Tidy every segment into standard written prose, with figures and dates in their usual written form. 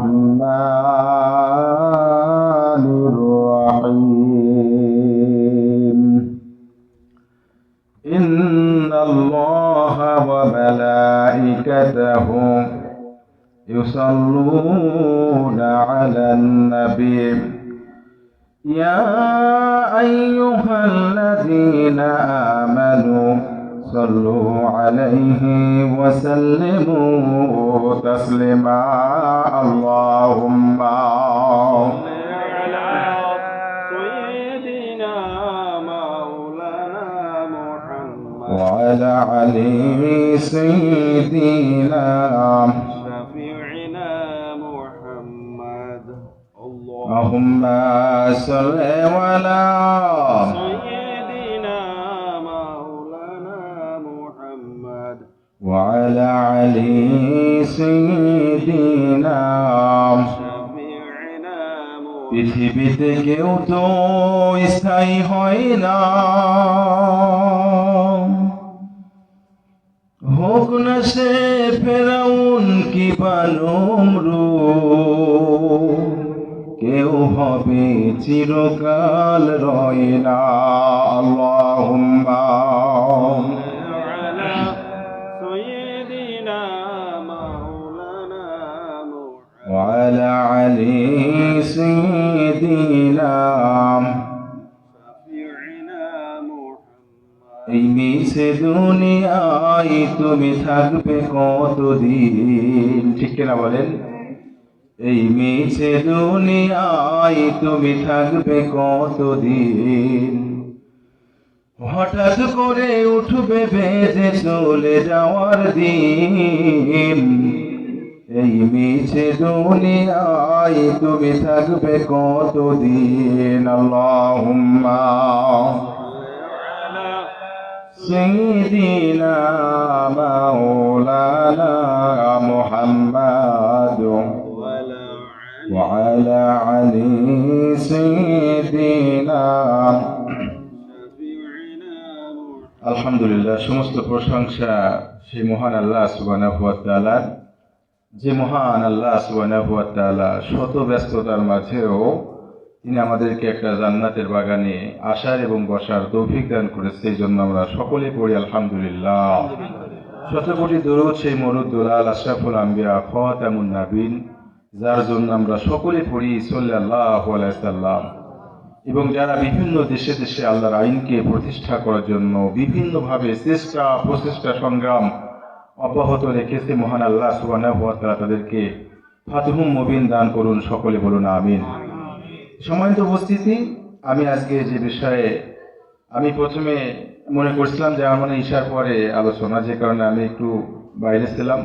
الرحمن الرحيم إن الله وملائكته يصلون على النبي يا أيها الذين آمنوا صلوا عليه وسلموا تسليما اللهم وعلى علي سيدنا شفيعنا محمد اللهم صل على سيدنا مولانا محمد وعلى علي سيدنا شفيعنا পৃথিবীতে কেউ তো স্থায়ী হয় না, হোক না সে ফেরাউন কি বা নমরুদ, কেউ হবে চিরকাল রয় না। আল্লাহুম্মা على سيدنا مولانا محمد وعلى علي سيدنا شفيعنا محمد এই মিছে দুনিয়ায় তুমি থাকবে কতদিন, ঠিক কিনা বলেন? এই মিছে দুনিয়ায় তুমি থাকবে কতদিন, হঠাৎ করে উঠবে বেজে চলে যাওয়ার দিন। এই মিছে দুনিয়ায় তুমি থাকবে কতদিন। আল্লাহুম্মা على سيدنا مولانا محمد ولا وعلى علي سيدنا شفيعنا محمد আলহামদুলিল্লাহ, সমস্ত প্রশংসা সেই মহান আল্লাহ সুবহানাহু ওয়া তাআলার, যে মহান আল্লাহ সুবহানাহু ওয়া তাআলা শত ব্যস্ততার মাঝেও তিনি আমাদেরকে একটা জান্নাতের বাগানে আসার এবং বসার তৌফিক দান করেছে। এই জন্য আমরা সকলে পড়ি আলহামদুলিল্লাহ। শত কোটি দরুদ সেই মরুদ্দোলাল আশরাফুল আম্বিয়া খাতামুন নবীন, যার জন্য আমরা সকলে পড়ি সাল্লাল্লাহু আলাইহি সাল্লাম। এবং যারা বিভিন্ন দেশে দেশে আল্লাহর আইনকে প্রতিষ্ঠা করার জন্য বিভিন্নভাবে চেষ্টা প্রচেষ্টা সংগ্রাম অব্যাহত রেখেছে, মহান আল্লাহ সুবহানাহু ওয়া তাআলা তাদেরকে ফাতহুম মুবিন দান করুন। সকলে বলুন আমিন। সম্মানিত উপস্থিতি, আমি আজকে যে বিষয়ে আমি প্রথমে মনে করছিলাম যে আমার মনে ঈশার পরে আলোচনা, যে কারণে আমি একটু বাইরে ছিলাম,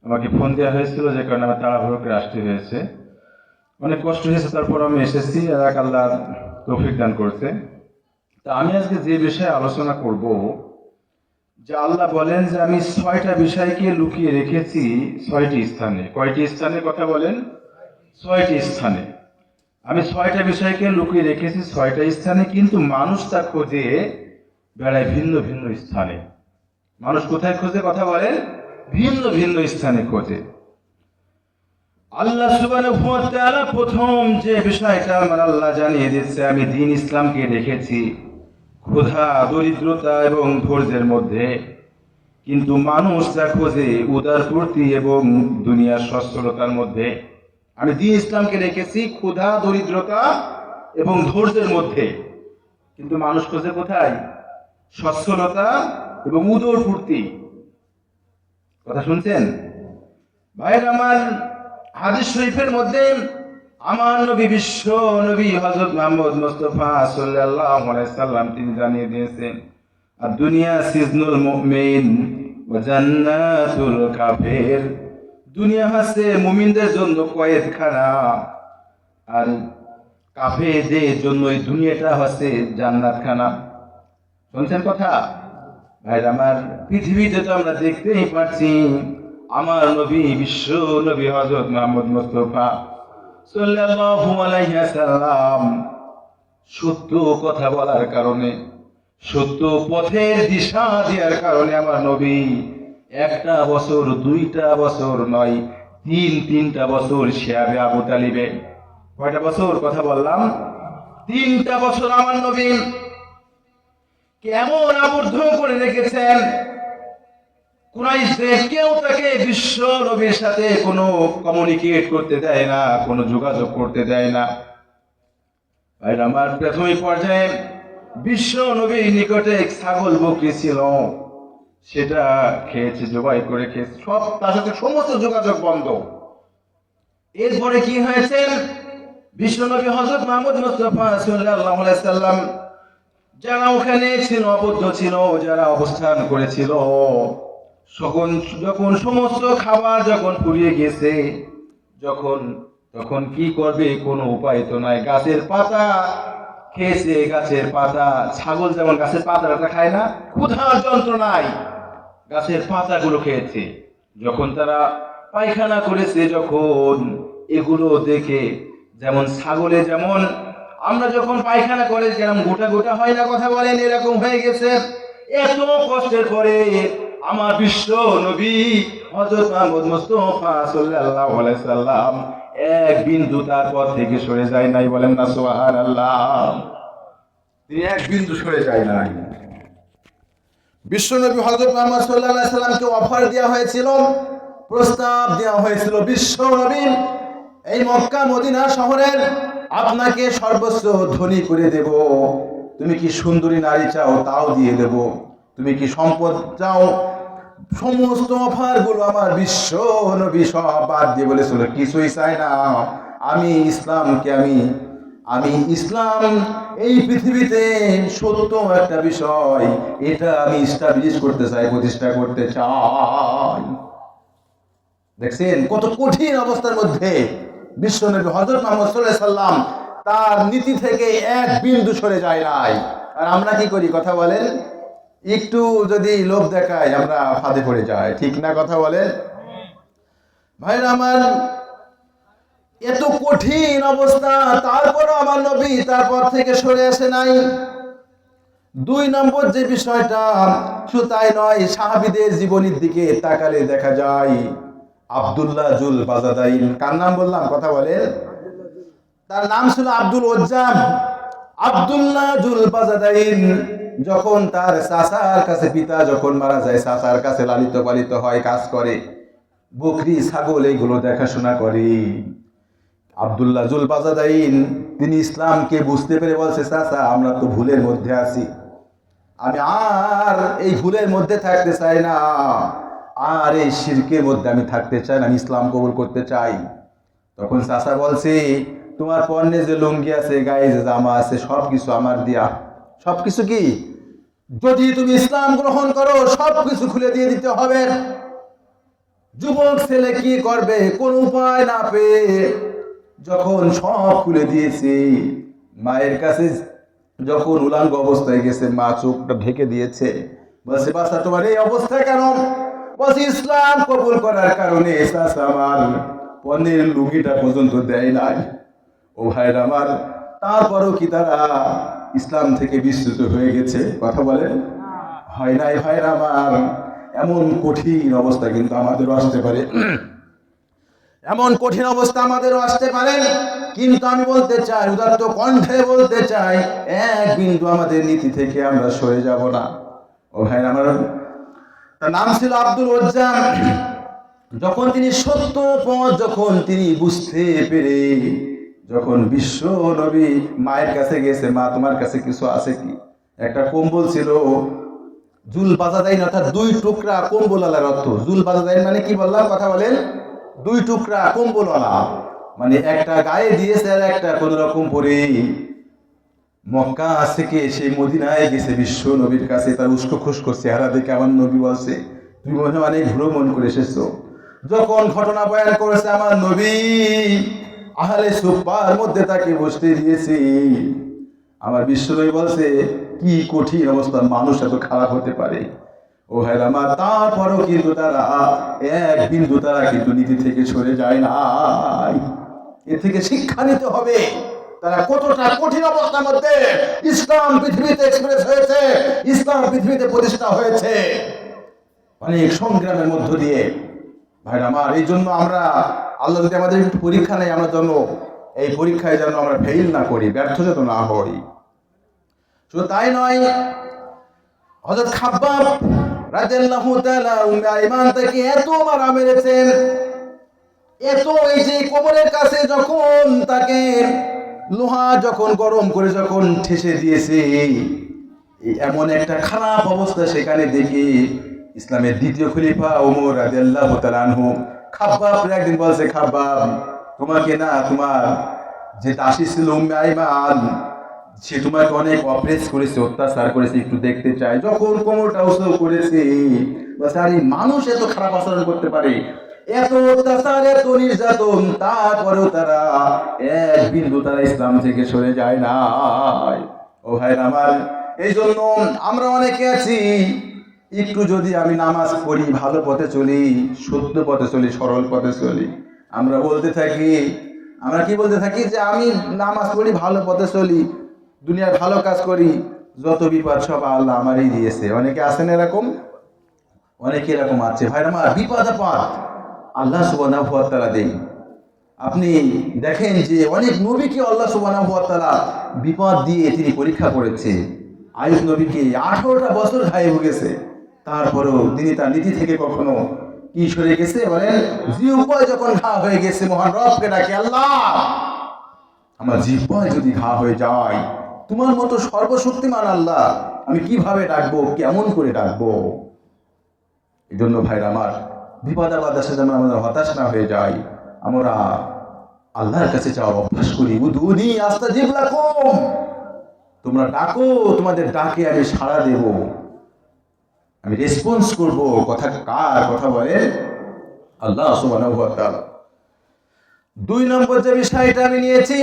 আমাকে ফোন দেওয়া হয়েছিল, যে কারণে আমার তাড়াহুড়ো করে আসতে হয়েছে। অনেক কষ্ট হয়েছে, তারপর আমি এসেছি, এক আল্লাহ তৌফিক দান করছে। তা আমি আজকে যে বিষয়ে আলোচনা করব, যে আল্লাহ বলেন যে আমি 6টা বিষয়কে লুকিয়ে রেখেছি 6টি স্থানে। কয়টি স্থানের কথা বলেন? 6টি স্থানে। আমি 6টা বিষয়কে লুকিয়ে রেখেছি 6টা স্থানে, কিন্তু মানুষ তা খোঁজে বেড়ায় ভিন্ন ভিন্ন স্থানে। মানুষ কোথায় খোঁজে কথা বলেন? ভিন্ন ভিন্ন স্থানে খোঁজে। আল্লাহ সুবহানাহু ওয়া তাআলা প্রথম যে বিষয়টা আমার আল্লাহ জানিয়ে দিচ্ছে, আমি দ্বীন ইসলামকে রেখেছি ক্ষুধা, দরিদ্রতা এবং ধৈর্যের মধ্যে, কিন্তু মানুষ তা খোঁজে উদারপূর্তি এবং দুনিয়ার সচ্ছলতার মধ্যে। আমি দ্বীন ইসলামকে রেখেছি ক্ষুধা, দরিদ্রতা এবং ধৈর্যের মধ্যে, কিন্তু মানুষ খোঁজে কোথায়? সচ্ছলতা এবং উদারপূর্তি। কথা শুনছেন ভাইয়ের আমার? হাদিস শরীফের মধ্যে আমার নবী, বিশ্ব নবী হযরত মুহাম্মদ মুস্তাফা সাল্লাল্লাহু আলাইহি সাল্লাম তিনি জানিয়ে দিয়েছেন, আর দুনিয়া সিজনুল মুমিন ওয়া জান্নাতুল কাফির। দুনিয়া হচ্ছে মুমিনদের জন্য কয়েদখানা, আর কাফেরদের জন্য এই দুনিয়াটা হচ্ছে জান্নাতখানা। শুনছেন কথা ভাইরা আমার? পৃথিবীতে তো আমরা দেখতেই পাচ্ছি আমার নবী, বিশ্ব নবী হযরত মুহাম্মদ মুস্তাফা সাল্লাল্লাহু আলাইহি সাল্লাম সত্য কথা বলার কারণে, সত্য পথের দিশা দেওয়ার কারণে আমার নবী 1টা বছর 2টা বছর নয়, তিনটা বছর শিয়াবে আবু তালিবে, কয়টা বছর কথা বললাম? 3টা বছর আমার নবী কেমন আবদ্ধ করে রেখেছেন। কুরাইশদের কেউ তাকে বিশ্ব নবীর সাথে কোনো কমিউনিকেট করতে দেয় না, কোনো যোগাযোগ করতে দেয় না। আর আমার প্রাথমিক পর্যায়ে বিশ্ব নবীর নিকটে এক ছাগল বকরি ছিল, সেটা খেয়েছে, জবাই করে খেয়েছে, সব তার সাথে সমস্ত যোগাযোগ বন্ধ। এরপরে কি হয়েছে? বিশ্বনবী হযরত মুহাম্মদ মুস্তাফা সাল্লাল্লাহু আলাইহি সাল্লাম যারা ওখানে ছিল, আবদ্ধ ছিল, যারা অবস্থান করেছিল, যখন সমস্ত খাবার যখন ফুরিয়ে গেছে, তখন কি করবে? কোনো উপায় তো নাই। গাছের পাতা খেয়েছে, গাছের পাতা। ছাগল যেমন গাছের পাতাটা খায় না, ক্ষুধার যন্ত্রণায় গাছের পাতাগুলো খেয়েছে। যখন তারা পায়খানা করেছে, যখন এগুলো দেখে, যেমন ছাগলে যেমন আমরা যখন পায়খানা করে যেরকম গোটা গোটা হয় না, কথা বলেন, এরকম হয়ে গেছে। এত কষ্টের পরে আমার বিশ্ব নবী হযরত মুহাম্মদ মুস্তাফা সাল্লাল্লাহু আলাইহি সাল্লাম এক বিন্দু তার পথ থেকে সরে যায় নাই, বলেন না সুবহানাল্লাহ। তিনি এক বিন্দু সরে যায় নাই। বিশ্বনবী হযরত মুহাম্মদ সাল্লাল্লাহু আলাইহি সাল্লামকে অফার দেওয়া হয়েছিল, প্রস্তাব দেওয়া হয়েছিল, বিশ্বনবী এই মক্কা মদিনা শহরের আপনাকে সর্বস্ব ধনী করে দেব, তুমি কি সুন্দরী নারী চাও তাও দিয়ে দেব, তুমি কি সম্পদ চাও, সমস্ত অফার গুলো আমার বিশ্ব নবী সব বাদ দিয়ে বলেছিল, কিছুই চাই না, আমি ইসলামকে আমি ইসলাম এই পৃথিবীতে সত্য একটা বিষয়, এটা আমি এস্টাবলিশ করতে চাই, প্রতিষ্ঠা করতে চাই। দেখছেন কত কঠিন অবস্থার মধ্যে বিশ্বনবী হযরত মুহাম্মদ সাল্লাল্লাহু আলাইহি সাল্লাম তার নীতি থেকে এক বিন্দু সরে যায় নাই। আর আমরা কি করি? কথা বলেন, একটু যদি লোভ দেখায় আমরা ফাঁদে পড়ে যাই, ঠিক না? কথা বলেন ভাইরা আমার, এত কঠিন অবস্থা, তারপরও আমার নবী তারপর থেকে সরে আসে নাই। 2 নম্বর যে বিষয়টা, শুধু তাই নয়, সাহাবীদের জীবনের দিকে তাকালে দেখা যায় আব্দুল্লাহ জুল বাজাদাইন, কার নাম বললাম? কথা বলেন, তার নাম ছিল আব্দুল ওজ্জাম। আব্দুল্লাহ জুল বাজাদাইন যখন তার চাচার কাছে, পিতা যখন মারা যায়, চাচার কাছে লালিত পালিত হয়, কাজ করে, বকরি ছাগল এগুলো দেখাশোনা করে। আব্দুল্লাহ জুল বাজাদাইন তিনি ইসলামকে বুঝতে পেরে বলছে, চাচা আমরা তো ভুলের মধ্যে আছি, আমি আর এই ভুলের মধ্যে থাকতে চাই না, আর এই শিরকের মধ্যে আমি থাকতে চাই না, আমি ইসলাম কবুল করতে চাই। তখন চাচা বলছে, তোমার পরনে যে লুঙ্গি আছে, গায়ে যে জামা আছে, সবকিছু আমার দিয়া, সবকিছু কি, যদি তুমি ইসলাম গ্রহণ করো সবকিছু খুলে দিয়ে দিতে হবে। যুবক ছেলে কি করবে? কোন উপায় না পেয়ে যখন সব খুলে দিয়েছে, মায়ের কাছে যখন উলাঙ্গ অবস্থায় গেছে, মা চোখটা ঢেকে দিয়েছে, বলছে, বাচ্চা তোমার এই অবস্থা কেন? বলছে, ইসলাম কবুল করার কারণে চাচা আমার পরনের লুঙ্গিটা পর্যন্ত দেয় নাই। ও ভাইরা আমার, তারপরও কি তারা ইসলাম থেকে বিচ্যুত হয়ে গেছে? কথা বলেন, হয় নাই ভাইরা আমার। এমন কঠিন অবস্থা কিন্তু আমাদেরও আসতে পারে, এমন কঠিন অবস্থা আমাদেরও আসতে পারে, কিন্তু আমি বলতে চাই, উদাত্ত কণ্ঠে বলতে চাই, এক বিন্দু আমাদের নীতি থেকে আমরা সরে যাব না। ও ভাই আমার, তার নাম ছিল আব্দুল ওজ্জাম। যখন তিনি সত্য পথ যখন তিনি বুঝতে পেরে, যখন বিশ্ব নবী মায়ের কাছে গেছে, মা তোমার কাছে কিছু আছে কি? একটা কম্বল ছিল, জুল বাজাদাইন অর্থাৎ 2 টুকরা কম্বলওয়ালার অর্থ। জুল বাজাদাইন মানে কি বললাম? কথা বলেন, 2 টুকরা কম্বলওয়ালা, মানে একটা গায়ে দিয়েছে আর একটা কোন রকম পরে মক্কা থেকে সেই মদিনায় গেছে বিশ্ব নবীর কাছে। তার উস্কো খুস্কো চেহারা দেখে আমার নবী বলছে, তুমি মনে হয় অনেক ভ্রমণ করে এসেছো। যখন ঘটনা বয়ান করেছে আমার নবী, আহলে সুফার মধ্যে তাকে বসতে দিয়েছে। আমার বিশ্বনবী বলছে, কি কঠিন অবস্থা, মানুষ এত খারাপ হতে পারে। ও হ্যাঁ আমার, তারপরও কিন্তু তারা এক বিন্দু তারা কিন্তু নীতি থেকে সরে যায় না। এর থেকে শিক্ষা নিতে হবে, তারা কতটা কঠিন অবস্থার মধ্যে ইসলাম পৃথিবীতে এক্সপ্রেস হয়েছে, ইসলাম পৃথিবীতে প্রতিষ্ঠা হয়েছে অনেক সংগ্রামের মধ্য দিয়ে। ভাইরা আমার, এই জন্য আমরা আল্লাহ যদি আমাদের একটু পরীক্ষা নেই, আমরা যেন এই পরীক্ষায় যেন আমরা ফেল না করি, ব্যর্থ যেন না হই। শুধু তাই নয়, হযরত খাব্বাব রাদিয়াল্লাহু তাআলা উম্মে আইমান তাকে এত মারা মেরেছেন, এত, এই যে কোমরের কাছে যখন তাকে লোহা যখন গরম করে যখন ঠেসে দিয়েছে, এই এমন একটা খারাপ অবস্থা সেখানে দেখে ইসলামের দ্বিতীয় খলিফা ওমর রাদিয়াল্লাহু তাআলা আনহু খাব্বাবকে একদিন বলছে, খাব্বাব, তোমাকে না, তোমার যে দাসী ছিল উম্মে আইমান, সে তোমাকে অনেক অপ্রেস করেছে, অত্যাচার করেছে, একটু দেখতে চাই। যখন কোমরটা উঁচু করেছে, বলছে, আরে মানুষ এত খারাপ আচরণ করতে পারে, এত অত্যাচার, এত নির্যাতন, তারপরেও তারা এক বিন্দু তারা ইসলাম থেকে সরে যায় না। ও ভাই আমার, এই জন্য আমরা অনেকে আছি, একটু যদি আমি নামাজ পড়ি, ভালো পথে চলি, সত্য পথে চলি, সরল পথে চলি, আমরা বলতে থাকি, আমরা কি বলতে থাকি, যে আমি নামাজ পড়ি, ভালো পথে চলি, দুনিয়ার ভালো কাজ করি, যত বিপদ সব আল্লাহ আমারই দিয়েছে। অনেকে আছেন এরকম, অনেকে এরকম আছে। ভাই আমার, বিপদ আপদ আল্লাহ সুবহানাহু ওয়া তাআলা দেন। আপনি দেখেন যে অনেক নবীকে আল্লাহ সুবহানাহু ওয়া তাআলা বিপদ দিয়ে তিনি পরীক্ষা করেছে। আইয়ুব নবীকে 18টা বছর ঘায়ে ভুগেছে, তারপরেও তিনি তার নীতি থেকে কখনো কি সরে গেছে বলেন? জিহ্বায় যখন ঘা হয়ে গেছে, মহান রবকে ডাকে, আল্লাহ, আমার জিহ্বায় যদি ঘা হয়ে যায়, তোমার মতো সর্বশক্তিমান আল্লাহ আমি কিভাবে ডাকবো, কেমন করে ডাকবো? এই জন্য ভাইরা আমার, বিপদ আপদের সাথে যেন আমরা হতাশ না হয়ে যাই, আমরা আল্লাহর কাছে যাওয়ার অভ্যাস করি। উদুনি আস্তাজিব লাকুম, তোমরা ডাকো, তোমাদের ডাকে আমি সাড়া দেব, আমি রেসপন্স করব। কথা কার কথা বলে? আল্লাহ সুবহানাহু ওয়া তাআলা। 2 নম্বর যে বিষয়টা আমি নিয়েছি,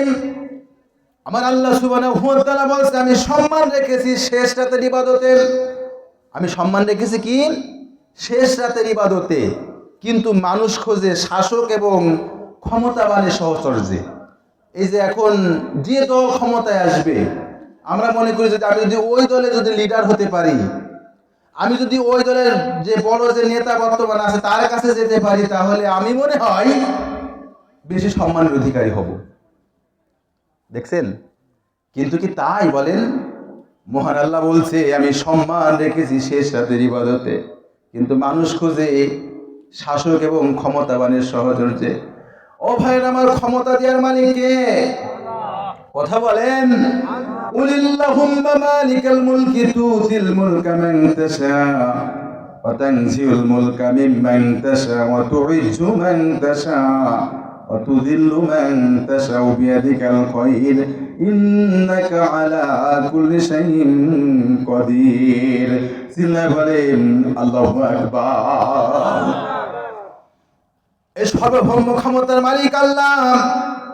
আমার আল্লাহ সুবহানাহু ওয়া তাআলা বলছে, আমি সম্মান রেখেছি শেষ রাতের ইবাদতে। আমি সম্মান রেখেছি কি? শেষ রাতের ইবাদতে। কিন্তু মানুষ খোঁজে শাসক এবং ক্ষমতাবানের সহচর্যে। এই যে এখন যে দল ক্ষমতায় আসবে, আমরা মনে করি যদি আমি যদি ওই দলে যদি লিডার হতে পারি, আমি যদি ওই দলের যে বড় যে নেতা বর্তমান আছে তার কাছে যেতে পারি, তাহলে আমি মনে হয় বেশি সম্মানের অধিকারী হব। দেখছেন? কিন্তু কি তাই বলেন? মহান আল্লাহ বলছে, আমি সম্মান রেখেছি শেষ রাতের ইবাদতে, কিন্তু মানুষ খোঁজে শাসক এবং ক্ষমতাবানের সহচর্যে। ও ভাইয়ের আমার, ক্ষমতা দেওয়ার মালিক কে? কথা বলেন। কুলিল্লাহুম্মা মালিকাল মুলকি তুতিল মুলকা মান তাশা ওয়া তানজিউল মুলকা মিম্মান তাশা ওয়া তুইজ্জু মান তাশা ওয়া তুযিল্লু মান তাশা বিয়াদিকাল খায়র ইন্নাকা আলা কুল্লি শাইইন কাদির। চিল্লায়ে বলেন আল্লাহু আকবার। এই সর্বভৌম ক্ষমতার মালিক আল্লাহ।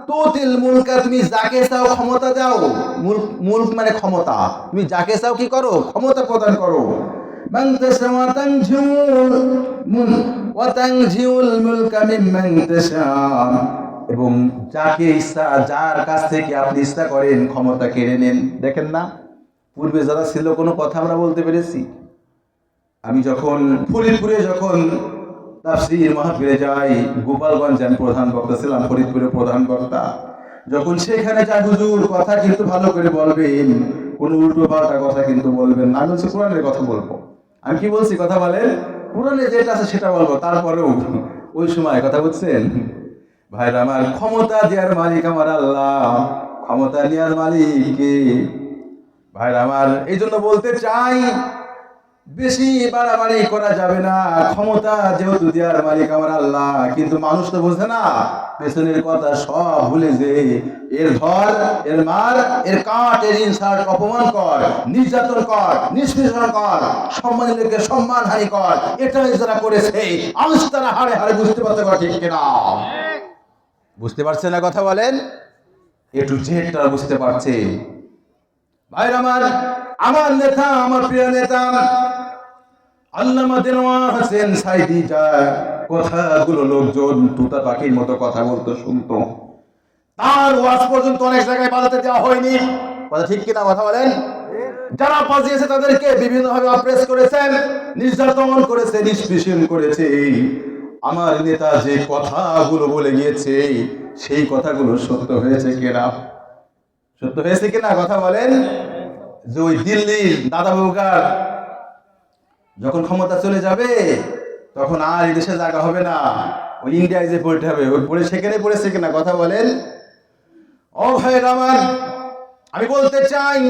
তুতিল মুলকা, তুমি যাকে চাও ক্ষমতা দাও। মুলক মানে ক্ষমতা, তুমি যাকে চাও কি করো? ক্ষমতা প্রদান করো। মান তাশা ওয়া তানজিউল মুলকা মিম্মান তাশা, এবং যাকে ইচ্ছা, যার কাছ থেকে আপনি ইচ্ছা করেন ক্ষমতা কেড়ে নেন। দেখেন না, পূর্বে যারা ছিল কোনো কথা আমরা বলতে পেরেছি? আমি যখন ফরিদপুরে যখন তাফসীর মাহফিলে যাই, গোপালগঞ্জে আমি প্রধান বক্তা ছিলাম, ফরিদপুরে প্রধান বক্তা। যখন সেখানে যাই, হুজুর কথা কিন্তু ভালো করে বলবেন, কোনো উল্টো পাল্টা কথা কিন্তু বলবেন না। আমি হচ্ছে কোরআনের কথা বলবো। আমি কি বলছি? কথা বলেন, কোরআনে যেটা আছে সেটা বলবো। তারপরেও ওই সময় কথা বলছেন, ভাইরা আমার, ক্ষমতা দেওয়ার মালিক আমার আল্লাহ, ক্ষমতা নেওয়ার মালিক কে? ভাইরা আমার, এই জন্য বলতে চাই, বেশি বাড়াবাড়ি করা যাবে না। ক্ষমতা যেহেতু দেওয়ার মালিক আমার আল্লাহ, কিন্তু মানুষ তো বোঝে না, পেছনের কথা সব ভুলে যে এর ধর, এর মার, এর কাট, এর ইনসাল্ট, অপমান কর, নির্যাতন কর, নিষ্পেষণ কর, সম্মানের লোককে সম্মানহানি কর, এটাই যারা করেছে আজ তারা হাড়ে হাড়ে বুঝতে পারতে পারে, ঠিক কিনা? বুঝতে পারছে না? কথা বলেন। একটু জেটটা বুঝতে পারছে। ভাইরা আমার নেতা, আমার প্রিয় নেতা আল্লামা দেলোয়ার হোসেন সাইদি, যা কথাগুলো লোকজন তুতা পাখির মতো কথা বলতো, শুনতো, তার ওয়াজ পর্যন্ত অনেক জায়গায় বাজাতে দেওয়া হয়নি। কথা ঠিক কিনা? কথা বলেন। যারা বাজিয়েছে তাদেরকে বিভিন্নভাবে অপ্রেস করেছেন, নির্যাতন করেছে, নিষ্পেষণ করেছে। আমার নেতা যে কথাগুলো বলে গিয়েছে সেই কথাগুলো সত্য হয়েছে কিনা? সত্য হয়েছে কিনা কথা বলেন। যে ওই দিল্লির দাদা বাবুকার যখন ক্ষমতা চলে যাবে তখন আর এই দেশে জায়গা হবে না, ওই ইন্ডিয়ায় যে পড়তে হবে, ওই পড়ে সেখানে পড়েছে কিনা কথা বলেন। ও ভাইয়ের আমার, আমি বলতে চাই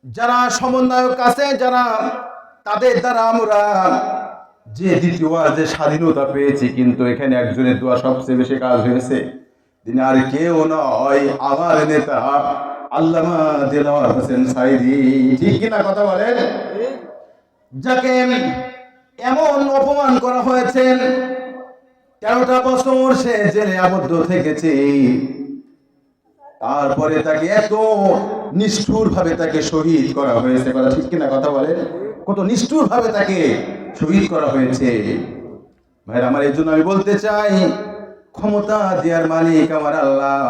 যারা সমন্বয়ক আছে, যারা তাদের দ্বারা আমরা যে দ্বিতীয়বার যে স্বাধীনতা পেয়েছি, কিন্তু এখানে একজনের দোয়া সবচেয়ে বেশি কাজ হয়েছে। তিনি আর কেউ নয়, আমার নেতা আল্লামা দেলোয়ার হোসেন সাঈদী। ঠিক কিনা কথা বলেন। যাকে এমন অপমান করা হয়েছে, 13টা বছর সে জেলে আবদ্ধ থেকেছে, তারপরে তাকে এত নিষ্ঠুর ভাবে তাকে শহীদ করা হয়েছে। কথা ঠিক কিনা কথা বলেন। কত নিষ্ঠুর ভাবে তাকে শহীদ করা হয়েছে। ভাই আমার, এই জন্য আমি বলতে চাই, ক্ষমতা দেওয়ার মালিক আমার আল্লাহ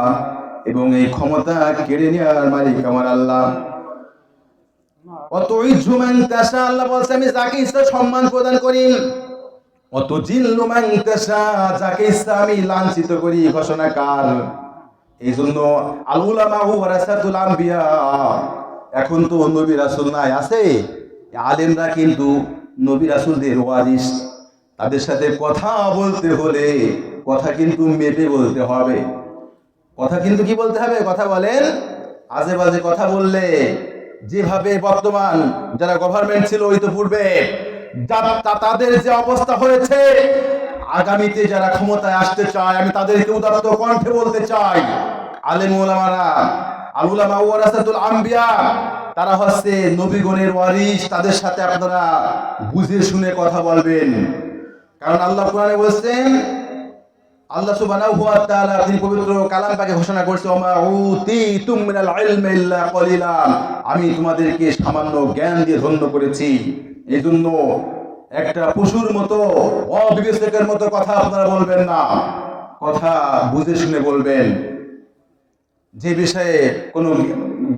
এবং এই ক্ষমতা কেড়ে নেওয়ার মালিক আমার আল্লাহ। অত ইজ্জু মান তাশা, আল্লাহ বলছে আমি যাকে ইচ্ছা সম্মান প্রদান করি। অত জিল্লু মান তাশা, যাকে ইচ্ছা আমি লাঞ্ছিত করি। ঘোষণাকার। এই জন্য আল উলামা ওয়ারাসাতুল আম্বিয়া, এখন তো নবী রাসূল নাই, আছে আলেমরা কিন্তু নবী রাসূলদের ওয়ারিস। তাদের সাথে কথা বলতে হলে কথা কিন্তু মেপে বলতে হবে। কথা কিন্তু কি বলতে হবে কথা বলেন। আজে বাজে কথা বললে, যেভাবে বর্তমান যারা গভর্নমেন্ট ছিল ওই তো পূর্বে, তাদের যে অবস্থা হয়েছে, আগামীতে যারা ক্ষমতায় আসতে চায় আমি তাদেরকে উদাত্ত কণ্ঠে বলতে চাই, আলেম ওলামারা, আল উলামা ওয়ারাসাতুল আম্বিয়া, তারা হচ্ছে নবীগণের ওয়ারিস। তাদের সাথে আপনারা বুঝে শুনে কথা বলবেন। কারণ আল্লাহ কোরআনে বলছেন, আল্লাহ সুবহানাহু ওয়া তাআলা তিনি পবিত্র কালাম পাকে ঘোষণা করছে, ওমা উতিতুম মিনাল ইলমি ইল্লা কলিলা, আমি তোমাদেরকে সামান্য জ্ঞান দিয়ে ধন্য করেছি। এই জন্য একটা পশুর মতো অবিবেচকের মতো কথা আপনারা বলবেন না, কথা বুঝে শুনে বলবেন। যে বিষয়ে কোনো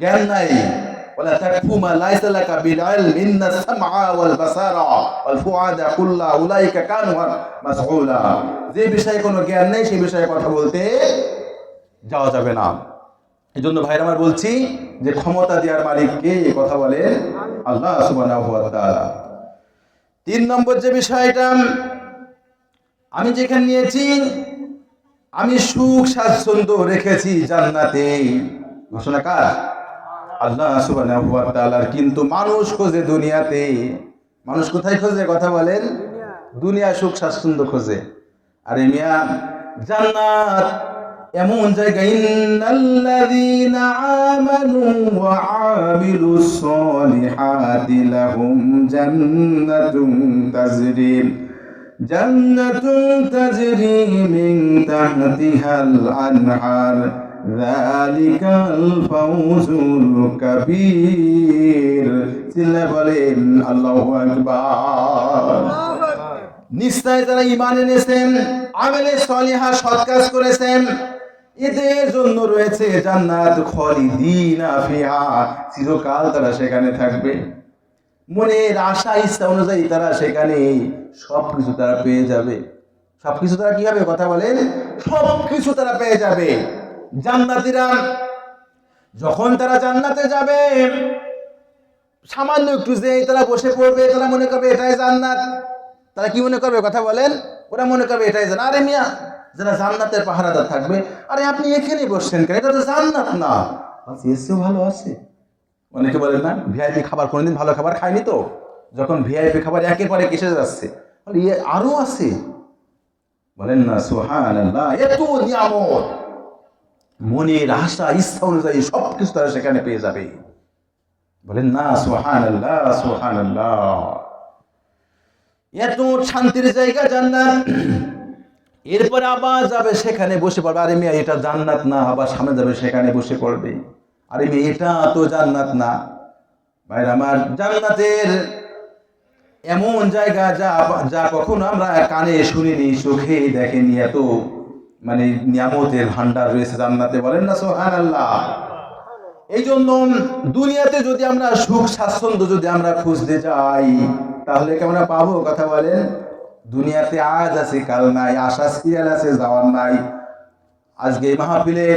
জ্ঞান নাই, ওয়ালা তাকফু মা লাইসা লাকা বিল ইলম ইন্নাস সামআ ওয়াল বাসারা ওয়াল ফুআদা কুল্লা উলাইকা কানু মাসউলা। যে বিষয়ে কোনো জ্ঞান নেই সেই বিষয়ে কথা বলতে যাওয়া যাবে না। এই জন্য ভাইরা আমার বলছি যে ক্ষমতা দেওয়ার মালিক কে? কথা বলেন আল্লাহ সুবহানাহু ওয়া তাআলা। 3 নম্বর যে বিষয়টা আমি যেখানে নিয়েছি, আমি সুখ স্বাচ্ছন্দ্য রেখেছি জান্নাতে। ঘোষণা কার? আল্লাহ সুবহানাহু ওয়া তাআলার। কিন্তু মানুষ খোঁজে দুনিয়াতে। মানুষ কোথায় খোঁজে কথা বলেন? দুনিয়া সুখ স্বাচ্ছন্দ্য খোঁজে। আরে মিয়া, জান্নাত এমন জায়গা, ইন্নাল্লাযীনা আমানু ওয়া আমিলুস সলিহাতি লাহুম জান্নাতুন তাজরি মিন তাহতিহাল আনহার যালিকাল ফাওজুল কাবীর। চিল্লায়ে বলেন আল্লাহু আকবার। নিশ্চয় যারা ঈমান এনেছেন, আমলে সলিহা সৎ কাজ করেছেন, এদের জন্য রয়েছে জান্নাত, খালিদিনা ফিহা, চিরকাল তারা সেখানে থাকবে। মনের আশা ইচ্ছা অনুযায়ী তারা সেখানে সবকিছু তারা পেয়ে যাবে। সবকিছু তারা কি হবে কথা বলেন? সবকিছু তারা পেয়ে যাবে। জান্নাতীরা যখন তারা জান্নাতে যাবে, সামান্য একটু যে তারা বসে পড়বে, তারা মনে করবে এটাই জান্নাত। তারা কি মনে করবে কথা বলেন? ওরা মনে করবে এটাই জান্নাত। আরে মিয়া, যারা জান্নাতের পাহারাদার থাকবে, আরে আপনি এখানে বসছেন কেন? এটা তো জান্নাত না। এসেও ভালো আছে। অনেকে বলেন না, ভিআইপি খাবার কোনোদিন ভালো খাবার খায়নি তো, যখন ভিআইপি খাবার একের পরে এসে যাচ্ছে, ইয়ে আরো আছে। বলেন না সুবহানাল্লাহ। এত নিয়ামত, মনের আশা ইচ্ছা অনুযায়ী সবকিছু তারা সেখানে পেয়ে যাবে। বলেন না সুবহানাল্লাহ সুবহানাল্লাহ। এত শান্তির জায়গা জান্নাত। এরপরে আবার যাবে সেখানে বসে পড়বে। আরে মেয়ে, এটা জান্নাত না। আবার সামনে যাবে সেখানে বসে পড়বে। আরে মেয়ে, এটা তো জান্নাত না। ভাই আমার, জান্নাতের এমন জায়গা যা কখনো আমরা কানে শুনিনি, চোখে দেখেনি। এত মানে নিয়ামতের ভান্ডার রয়েছে জান্নাতে। বলেন না সুবহানাল্লাহ। এই জন্য দুনিয়াতে যদি আমরা সুখ স্বাচ্ছন্দ্য যদি আমরা খুঁজতে যাই, তাহলে কি আমরা পাবো কথা বলেন? দুনিয়াতে আজ আছে কাল নাই, আশা সিরিয়াল আছে যাওয়ার নাই। আজকে এই মাহফিলে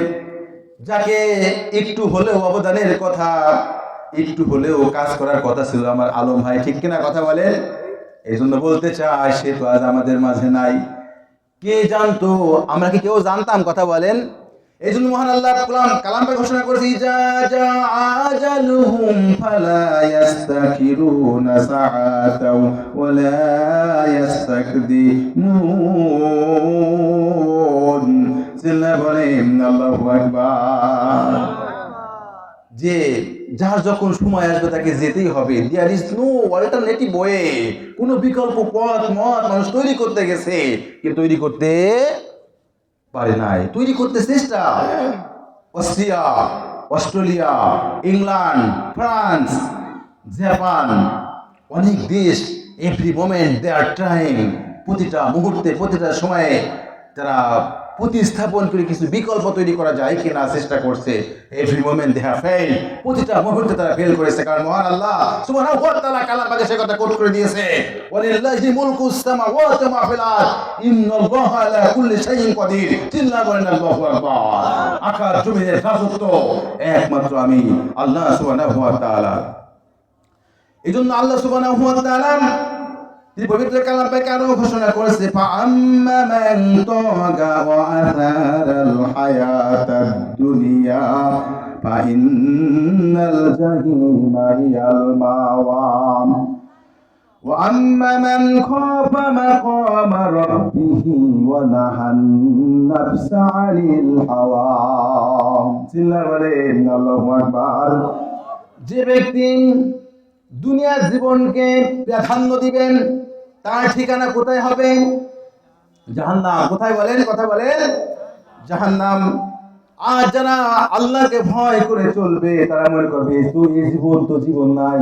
যাকে একটু হলেও অবদানের কথা, একটু হলেও কাজ করার কথা ছিল আমার আলম ভাই, ঠিক কিনা কথা বলেন? এই জন্য বলতে চাই সে তো আজ আমাদের মাঝে নাই। কে জানতো? আমরা কি কেউ জানতাম? কথা বলেন। এই জন্য মহান আল্লাহ কালামে ঘোষণা করেছে, ইজা জা আজালুহুম ফালা ইস্তাখিরুনা সাআতাও ওয়ালা ইস্তাকদিমুন। চিল্লা বলেন আল্লাহু আকবার। যে যার যখন সময় আসবে তাকে যেতেই হবে। There is no alternative way. কোনো বিকল্প পথ মত মানুষ তৈরি করতে গেছে, কিন্তু তৈরি করতে পারে নাই। তৈরি করতে চেষ্টা Austria, Australia, England, France, Japan, অনেক দেশ every moment they are trying. প্রতিটা মুহূর্তে প্রতিটা সময়ে তারা প্রতিস্থাপন করে কিছু বিকল্প তৈরি করা যায় কিনা চেষ্টা করছে। Every moment they have fail. প্রতিটা মুহূর্তে তারা ফেল করেছে, কারণ মহান আল্লাহ সুবহানাহু ওয়া তাআলা কালাম পাকে সে কথা কোট করে দিয়েছে, ওয়ালিল্লাহি মুলকুস সামাওয়াতি ওয়া ফিল আরদ ইন্নাল্লাহা আলা কুল্লি শাইইন কাদির। চিল্লা বলেন আল্লাহু আকবার। আকাশ জমিনের রাজত্ব একমাত্র আমি আল্লাহ সুবহানাহু ওয়া তাআলা। এজন্য আল্লাহ সুবহানাহু ওয়া তাআলা তিনি পবিত্র কালাম পাকে আরো ঘোষণা করেছে, ফাআম্মা মান তাগা ওয়া আথারাল হায়াতাদ দুনিয়া ফাইন্নাল জাহিমা হিয়াল মাওয়া ওয়া আম্মা মান খাফা মাকামা রাব্বিহি ওয়া নাহান নাফসা আনিল হাওয়া। চিল্লা বলেন আল্লাহু আকবার। যে ব্যক্তি দুনিয়ার জীবনকে প্রাধান্য দিবেন তার ঠিকানা কোথায় হবে? জাহান্নাম। কোথায় বলেন? কথা বলেন। জাহান্নাম। আর যারা আল্লাহকে ভয় করে চলবে তারা মনে করবে তো এই জীবন তো জীবন নাই,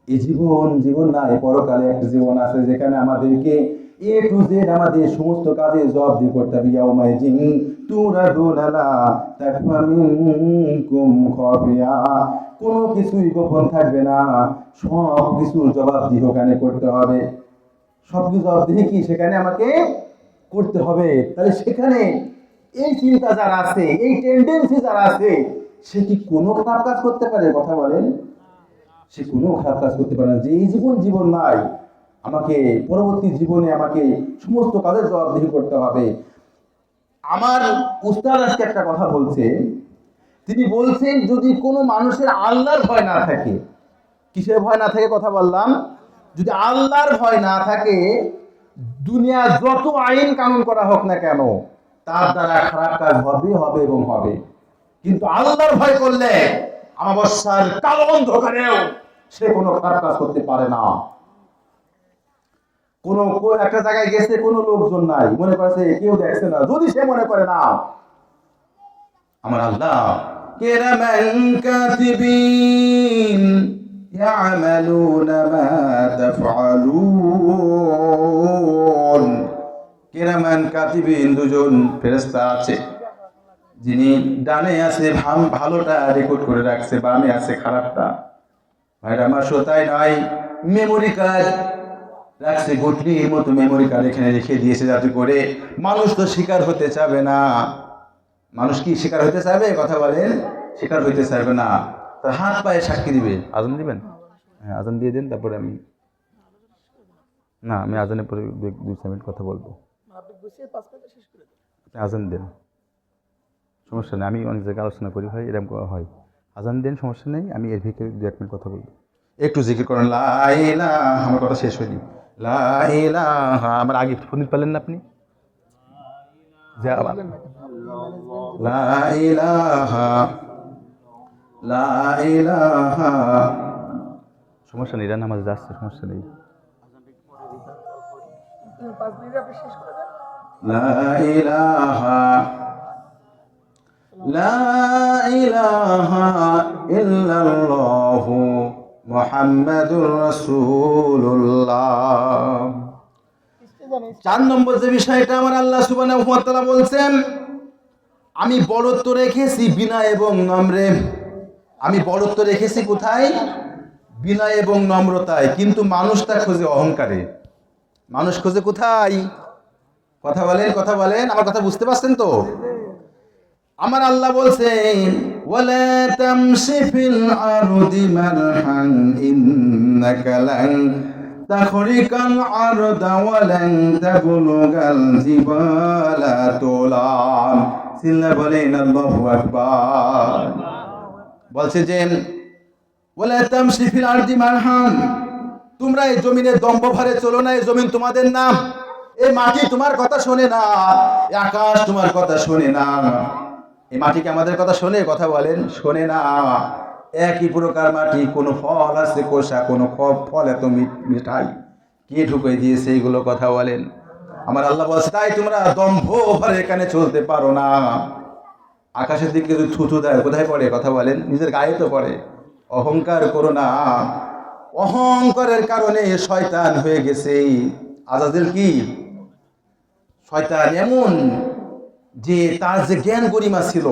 এই জীবন নাই, পরকালে একটা জীবন আছে যেখানে আমাদেরকে এ টু জেড আমাদের সমস্ত কাজে জবাবদিহি করতে হবে। ইয়াউমাইজিন তুরাদুনা লা তাখফা মিনকুম খাফিয়া। কোনো কিছুই গোপন থাকবে না, সব কিছুর জবাবদিহি ওখানে করতে হবে। সব কিছু জবাবদিহি কি সেখানে আমাকে করতে হবে। তাহলে সেখানে এই চিন্তা যারা আছে, এই টেন্ডেন্সি যারা আছে, সে কি কোনো খারাপ কাজ করতে পারে? কথা বলেন। সে কোনো খারাপ কাজ করতে পারে না। যে এই জীবন নাই, আমাকে পরবর্তী জীবনে আমাকে সমস্ত কাজের জবাবদিহি করতে হবে। আমার উস্তাদ আজকে একটা কথা বলছে, তিনি বলছেন যদি কোনো মানুষের আল্লাহর ভয় না থাকে, কিসের ভয় না থাকে? কথা বললাম, যদি আল্লাহর ভয় না থাকে, দুনিয়া যত আইন কানুন করা হোক না কেন তার দ্বারা খারাপ কাজ হবে এবং হবে। কিন্তু আল্লাহর ভয় করলে আমাবস্যার কালো অন্ধকারেও সে কোনো খারাপ কাজ করতে পারে না। কোনো একটা জায়গায় গেছে, কোনো লোকজন নাই, মনে করেছে কেউ দেখছে না, যদি সে মনে করে না আমার আল্লাহ কিরামান কাতিবিন ইয়ামালুনা মা তাফআলুন। কিরামান কাতিবিন দুজন ফেরেশতা আছে, যিনি ডানে আছে ভালোটা রেকর্ড করে রাখছে, বামে আছে খারাপটা। ভাইরা আমার শ্রোতাই নয়, মেমোরি কার্ড রাখছে, গুটলির মতো মেমোরি কার্ড এখানে রেখে দিয়েছে, যাতে করে মানুষ তো শিকার হতে চাবে না। মানুষ কি শিকার হতে চাইবে? কথা বলেন। শিকার হইতে চাইবে না, তার হাত পায়ে সাক্ষী দিবে। আজান দিবেন? হ্যাঁ, আজান দিয়ে দেন, তারপরে আমি আজানের পরে 2-3 মিনিট কথা বলবো। আপনি আজান দেন, সমস্যা নেই। আমি অনেক জায়গায় আলোচনা করি, ভাই এরকম হয়। আজান দেন, সমস্যা নেই, আমি এর ভিতরে 2-1 মিনিট কথা বলবো। একটু জিকির করেন, লা ইলাহা। আমার কথা শেষ হয়নি। লা ইলাহা। আমার আগে শুনতে পারলেন না আপনি? লা ইলাহা, লা ইলাহা। সমস্যা নেই, রান্না মাঝে যাচ্ছে, সমস্যা নেই। লা ইলাহা, লা ইলাহা ইল্লাল্লাহু মুহাম্মাদুর রাসূলুল্লাহ। 4 নম্বর যে বিষয়টা আমার আল্লাহ সুবহানাহু ওয়া তাআলা বলছেন, আমি বড়ত্ব রেখেছি বিনয় এবং নম্রে। আমি বড়ত্ব রেখেছি কোথায়? বিনয় এবং নম্রতায়। কিন্তু মানুষ তা খোঁজে অহংকারে। মানুষ খোঁজে কোথায়? কথা বলেন, আমার কথা বুঝতে পারছেন তো? আমার আল্লাহ বলছেন ওয়ালা তামশি ফিল আরদি মারহান ইন্নাকা লান তাখরিকাল আরদা ওয়া লান তাবলুগাল জিবালা তুলাম। সিল্লা বলেন আল্লাহু আকবার। বলছে যে ওয়ালা তামশি ফিল আরদি মারহান, তোমরা এই জমিনে দম্ভ ভরে চলো না, এই জমিন তোমাদের না, এই মাটি তোমার কথা শোনে না, এই আকাশ তোমার কথা শোনে না। এই মাটি কি আমাদের কথা শোনে? কথা বলেন, শোনে না। একই প্রকার মাটি, কোনো ফল আছে কোষা, কোনো ফল এত মিঠাই, কে ঢুকে দিয়েছে এইগুলো? কথা বলেন। আমার আল্লাহ বলছে তাই তোমরা দম্ভ ভরে এখানে চলতে পারো না। আকাশের দিকে যদি থুথু দেয় কোথায় পড়ে? কথা বলেন, নিজের গায়ে তো পড়ে। অহংকার করো না। অহংকারের কারণে শয়তান হয়ে গেছে। আজাজিল কি শয়তান এমন যে তার যে জ্ঞান গরিমা ছিল,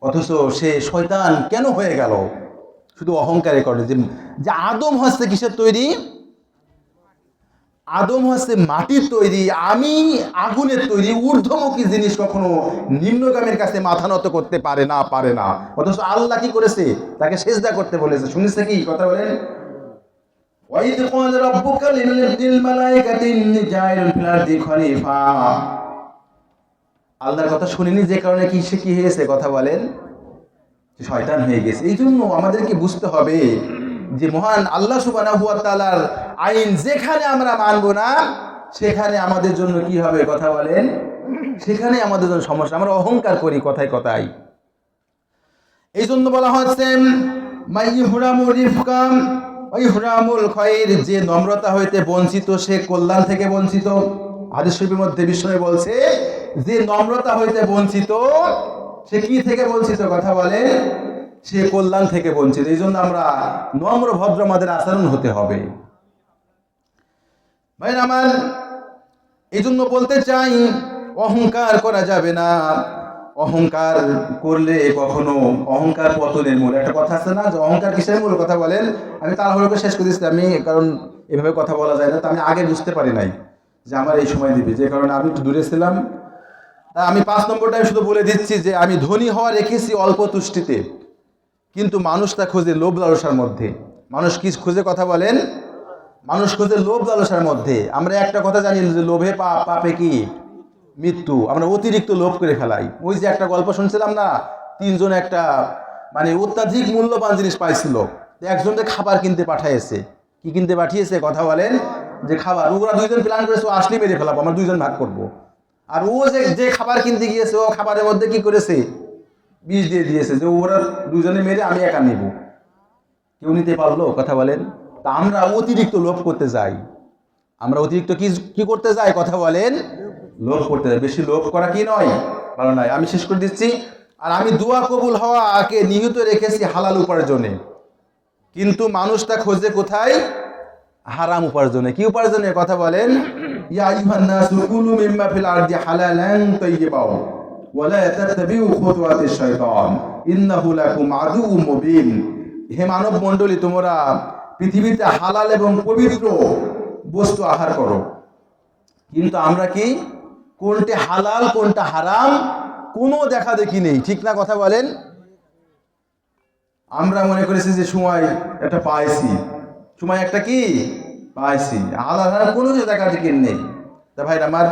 অথচ সে শয়তান কেন হয়ে গেল? শুধু অহংকারের কারণে। যে আদম হচ্ছে কিসের তৈরি? আদম হচ্ছে মাটির তৈরি, আমি আগুনের তৈরি। ঊর্ধ্বমুখী জিনিস কখনো নিম্নগামীর কাছে মাথা নত করতে পারে না। অথচ আল্লাহ কি করেছে? তাকে সেজদা করতে বলেছে। শুনেছে কি? কথা বলেন। ওয়াইদ ক্বাল রাব্বুকা লিল মালাইকাতি ইন্নী জাইলুন ফিল আরদি খলিফা। আল্লাহর কথা শুনিনি যে কারণে কি সে কি হয়েছে? কথা বলেন, শয়তান হয়ে গেছে। এই জন্য আমাদেরকে বুঝতে হবে যে মহান আল্লাহ সুবহানাহু ওয়া তাআলার আইন যেখানে আমরা মানব না, সেখানে আমাদের জন্য কি হবে? কথা বলেন, সেখানে আমাদের জন্য সমস্যা। আমরা অহংকার করি কথায়। এই জন্য বলা হচ্ছে মাইহুরামু রিফকাম ওয়াইহুরামুল খায়র, যে নম্রতা হইতে বঞ্চিত সে কল্যাণ থেকে বঞ্চিত। হাদিস শরীফের মধ্যে বিষ্ণু বলছে যে নম্রতা হইতে বঞ্চিত সে কি থেকে বঞ্চিত? কথা বলে, সে কল্যাণ থেকে বঞ্চিত। এই জন্য আমরা নম্র ভদ্র আমাদের আচরণ হতে হবে। ভাই আমার, এই জন্য বলতে চাই অহংকার করা যাবে না। অহংকার করলে কখনো অহংকার পতনের মূল। একটা কথা আছে না যে অহংকার কিসের মূল? কথা বলেন। আমি তাড়াহুড়ো করে শেষ করে দিচ্ছি, আমি কারণ এভাবে কথা বলা যায় না। তো আমি আগে বুঝতে পারি নাই যে আমার এই সময় দিবে, যে কারণে আমি একটু দূরে ছিলাম। তা আমি 5 নম্বরটা শুধু বলে দিচ্ছি যে আমি ধনী হওয়া রেখেছি অল্প তুষ্টিতে, কিন্তু মানুষটা খোঁজে লোভ লালসার মধ্যে। মানুষ কি খোঁজে? কথা বলেন, মানুষ খোঁজে লোভ লালসার মধ্যে। আমরা একটা কথা জানি যে লোভে পাপ, পাপে কি মৃত্যু। আমরা অতিরিক্ত লোভ করে ফেলাই। ওই যে একটা গল্প শুনছিলাম না, 3 জন একটা মানে অত্যাধিক মূল্যবান জিনিস পাইছিল, একজনকে খাবার কিনতে পাঠিয়েছে। কি কিনতে পাঠিয়েছে? কথা বলেন, যে খাবার। ওরা 2 জন প্ল্যান করেছে আসলে মেরে ফেলাবো, আমরা 2 জন ভাগ করবো। আর ও যে খাবার কিনতে গিয়েছে, ও খাবারের মধ্যে কি করেছে? বিষ দিয়ে দিয়েছে, যে ওরা 2 জনে মেরে আমি একা নেব। কেউ নিতে পারলো? কথা বলেন। তা আমরা অতিরিক্ত লোভ করতে যাই। আমরা অতিরিক্ত কি করতে যাই? কথা বলেন, লোভ করতে যাই। বেশি লোভ করা কি নয়? ভালো নয়। আমি শেষ করে দিচ্ছি। আর আমি দোয়া কবুল হওয়াকে নিহিত রেখেছি হালাল উপার্জনে, কিন্তু মানুষটা খোঁজে কোথায়? হারাম উপার্জনে। কি উপার্জনে? কথা বলেন। ইয়া আইয়ুহান নাসু কুলু মিম্মা ফিল আরদি হালালান তাইয়্যিবাও ওয়া লা তাত্তাবিউ খুতুওয়াতিশ শাইতান ইন্নাহু লাকুম আদুউম মুবিন। হে মানব মণ্ডলী, তোমরা পৃথিবীতে হালাল এবং পবিত্র বস্তু আহার করো, কিন্তু আমরা কি কোনটা হালাল কোনটা হারাম কোনো দেখা দেখি নেই। ঠিক না? কথা বলেন। আমরা মনে করেছি যে সময় একটা পাইছি, সময় একটা কি পাইছি, হালাল হারাম কোনো কিছু দেখা দেখি নেই। তা ভাই আমার,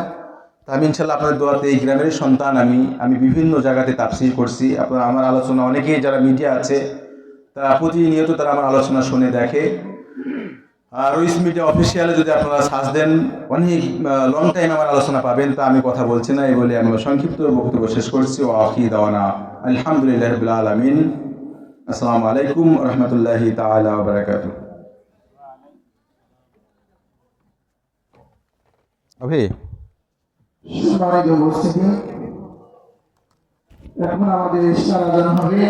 আমি ইনশাল্লাহ আপনাদের দোয়াতে এই গ্রামের সন্তান। আমি বিভিন্ন জায়গাতে তাফসীর করছি। আপনারা আমার আলোচনা, অনেকেই যারা মিডিয়া আছে তারা প্রতিনিয়ত তারা আমার আলোচনা শুনে দেখে। আর রুইস মিডিয়া অফিসিয়ালে যদি আপনারা সার্চ দেন, অনেক লং টাইম আমার আলোচনা পাবেন। তা আমি কথা বলছি না, এই বলে আমি সংক্ষিপ্ত বক্তব্য শেষ করছি। ও আখির দাওয়ানা আলহামদুলিল্লাহি রাব্বিল আলামিন। আসসালামু আলাইকুম ওয়া রাহমাতুল্লাহি তাআলা ওয়া বারাকাতুহু। সম্মানিত উপস্থিতি, এখন আমাদের ইশারা আজান হবে।